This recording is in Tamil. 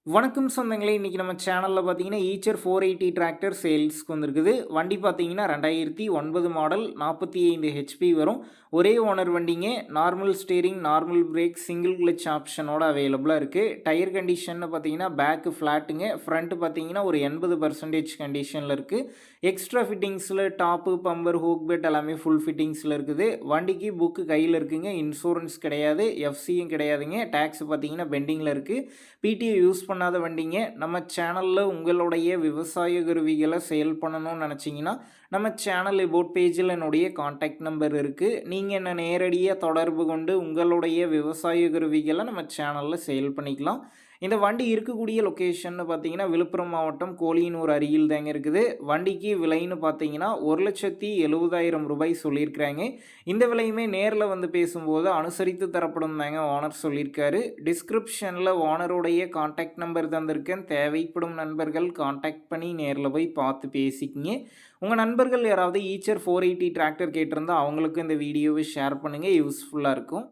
வணக்கம் சொந்தங்களே! இன்னைக்கு நம்ம சேனல்ல பார்த்தீங்கன்னா, ஈச்சர் 480 டிராக்டர் சேல்ஸ்க்கு வந்திருக்குது. வண்டி பார்த்தீங்கன்னா 2009 மாடல் 45 ஹெச்பி வரும். ஒரே ஓனர் வண்டிங்க. Normal steering, normal brake, single clutch ஆப்ஷனோட அவைலபிளா இருக்கு. டயர் கண்டிஷன்னு பார்த்தீங்கன்னா, பேக் ஃப்ளாட்டுங்க. ஃப்ரண்ட் பார்த்தீங்கன்னா ஒரு 80% கண்டிஷன்ல இருக்கு. எக்ஸ்ட்ரா ஃபிட்டிங்ஸ்ல டாப்பு, பம்பர், ஹூக் பெட் எல்லாமே ஃபுல் ஃபிட்டிங்ஸ்ல இருக்குது. வண்டிக்கு புக்கு கையில இருக்குங்க. இன்சூரன்ஸ் கிடையாது. எஃப்சியும் கிடையாதுங்க. டாக்ஸ் பார்த்தீங்கன்னா பெண்டிங்ல இருக்கு. பிடிஓ யூஸ் பண்ணாத வண்டிங்க. நம்ம சேனல்ல உங்களுடைய விவசாய கருவிகள சேல் பண்ணணும்னு நெனச்சீங்கன்னா, நம்ம சேனல் அபவுட் பேஜில என்னுடைய கான்டாக்ட் நம்பர் இருக்கு. நீங்க என்ன நேரடியா தொடர்பு கொண்டு உங்களுடைய விவசாய கருவிகள நம்ம சேனல்ல சேல் பண்ணிக்கலாம். இந்த வண்டி இருக்கக்கூடிய லொக்கேஷன்னு பார்த்தீங்கன்னா, விழுப்புரம் மாவட்டம் கோலியனூர் அருகில் தாங்க இருக்குது. வண்டிக்கு விலைன்னு பார்த்தீங்கன்னா, ரூ. 1,70,000 சொல்லியிருக்கிறாங்க. இந்த விலையுமே நேர்ல வந்து பேசும்போது அனுசரித்து தரப்படும் தாங்க ஓனர் சொல்லியிருக்காரு. டிஸ்கிரிப்ஷன்ல ஓனருடைய கான்டாக்ட் நம்பர் தந்திருக்கேன். தேவைப்படும் நண்பர்கள் கான்டாக்ட் பண்ணி நேர்ல போய் பார்த்து பேசிக்கங்க. உங்க நண்பர்கள் யாராவது ஈச்சர் 480 டிராக்டர் கேட்டிருந்தா அவங்களுக்கும் இந்த வீடியோவை ஷேர் பண்ணுங்க. யூஸ்ஃபுல்லா இருக்கும்.